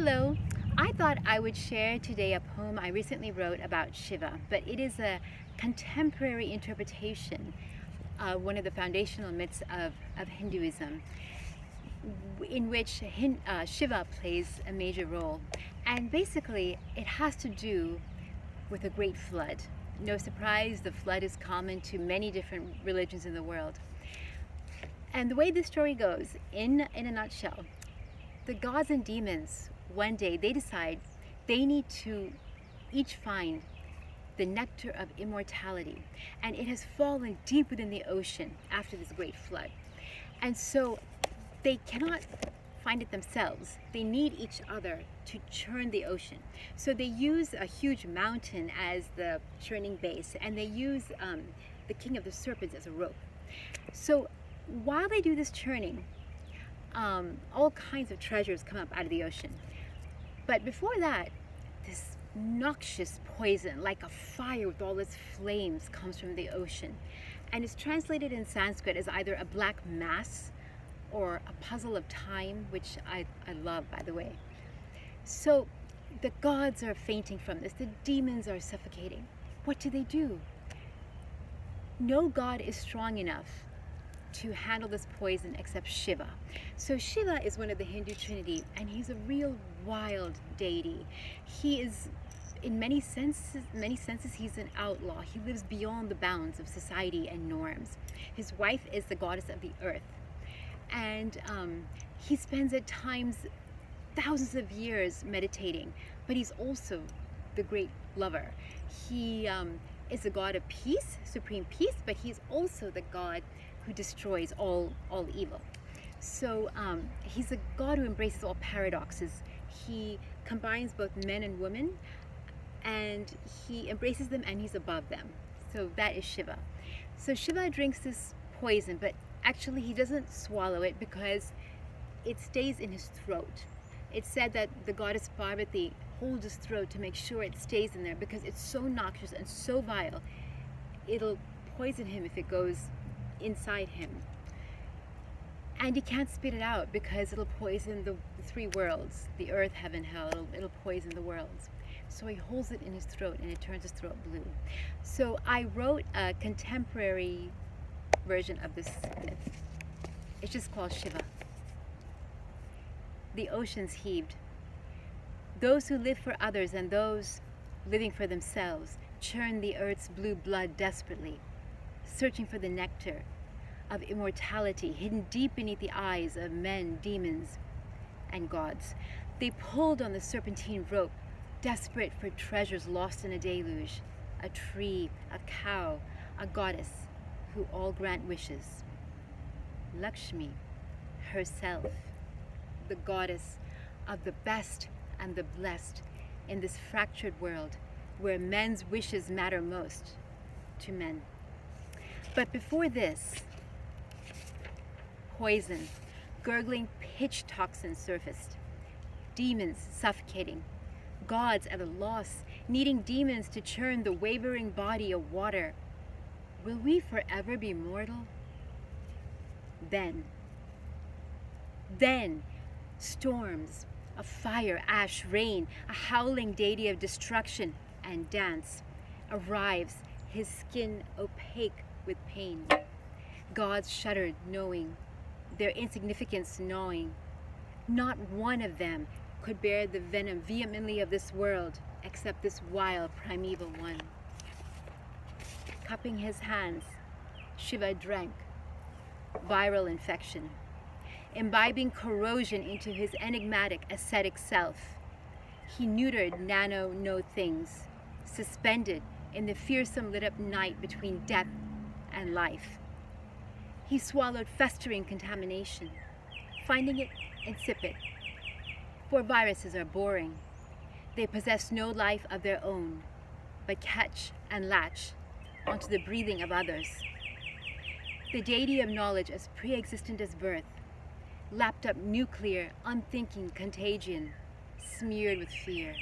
Hello. I thought I would share today a poem I recently wrote about Shiva, but it is a contemporary interpretation of one of the foundational myths of Hinduism, in which Shiva plays a major role. And basically, it has to do with a great flood. No surprise, the flood is common to many different religions in the world. And the way this story goes, in a nutshell, the gods and demons, one day they decide they need to each find the nectar of immortality, and it has fallen deep within the ocean after this great flood. And so they cannot find it themselves. They need each other to churn the ocean. So they use a huge mountain as the churning base, and they use the king of the serpents as a rope. So while they do this churning, all kinds of treasures come up out of the ocean. But before that, this noxious poison, like a fire with all its flames, comes from the ocean. And it's translated in Sanskrit as either a black mass or a puzzle of time, which I love, by the way. So the gods are fainting from this. The demons are suffocating. What do? No god is strong enough to handle this poison except Shiva. So Shiva is one of the Hindu trinity, and he's a real wild deity. He is, in many senses, he's an outlaw. He lives beyond the bounds of society and norms. His wife is the goddess of the earth, and he spends at times thousands of years meditating, but he's also the great lover. He is a god of peace, supreme peace, but he's also the god who destroys all evil. So he's a god who embraces all paradoxes. He combines both men and women, and he embraces them, and he's above them. So that is Shiva. So Shiva drinks this poison, but actually he doesn't swallow it because it stays in his throat. It's said that the goddess Parvati holds his throat to make sure it stays in there because it's so noxious and so vile, it'll poison him if it goes inside him. And he can't spit it out because it'll poison the three worlds, the earth, heaven, hell. It'll poison the worlds. So he holds it in his throat, and it turns his throat blue. So I wrote a contemporary version of this myth. It's just called Shiva. The oceans heaved. Those who live for others and those living for themselves churn the earth's blue blood desperately, searching for the nectar of immortality hidden deep beneath the eyes of men, demons, and gods. They pulled on the serpentine rope, desperate for treasures lost in a deluge, a tree, a cow, a goddess who all grant wishes. Lakshmi herself, the goddess of the best and the blessed in this fractured world where men's wishes matter most to men. But before this, poison, gurgling pitch toxin surfaced. Demons suffocating. Gods at a loss, needing demons to churn the wavering body of water. Will we forever be mortal? Then, storms of fire, ash, rain, a howling deity of destruction and dance arrives, his skin opaque with pain. Gods shuddered, knowing their insignificance, knowing not one of them could bear the venom vehemently of this world except this wild primeval one. Cupping his hands, Shiva drank viral infection, imbibing corrosion into his enigmatic ascetic self. He neutered no things, suspended in the fearsome lit up night between death and life. He swallowed festering contamination, finding it insipid. For viruses are boring. They possess no life of their own, but catch and latch onto the breathing of others. The deity of knowledge, as pre-existent as birth, lapped up nuclear, unthinking contagion, smeared with fear.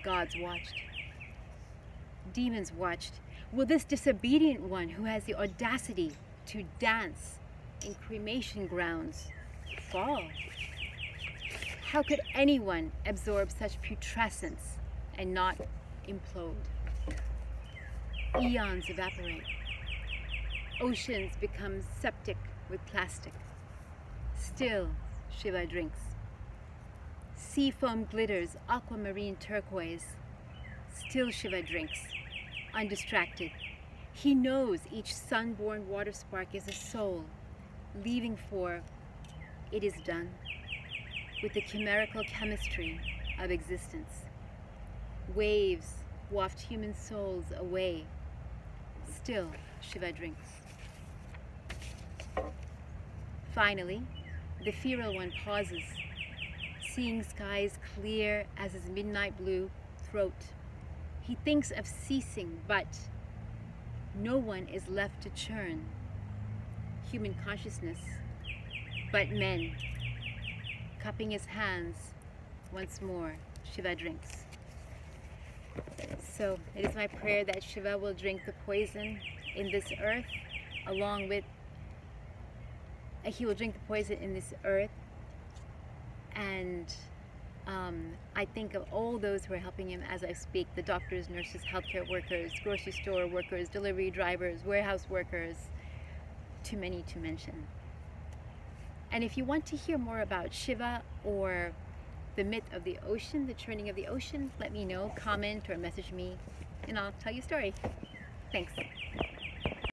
Gods watched. Demons watched. Will this disobedient one who has the audacity to dance in cremation grounds fall? How could anyone absorb such putrescence and not implode? Eons evaporate. Oceans become septic with plastic. Still, Shiva drinks. Sea foam glitters aquamarine turquoise. Still Shiva drinks, undistracted. He knows each sun-born water spark is a soul, leaving for it is done with the chimerical chemistry of existence. Waves waft human souls away. Still, Shiva drinks. Finally, the feral one pauses, seeing skies clear as his midnight blue throat. He thinks of ceasing, but no one is left to churn human consciousness but men. Cupping his hands once more, Shiva drinks. So it is my prayer that Shiva will drink the poison in this earth, along with he will drink the poison in this earth, and I think of all those who are helping him as I speak, the doctors, nurses, healthcare workers, grocery store workers, delivery drivers, warehouse workers, too many to mention. And if you want to hear more about Shiva or the myth of the ocean, the churning of the ocean, let me know, comment or message me, and I'll tell you a story. Thanks.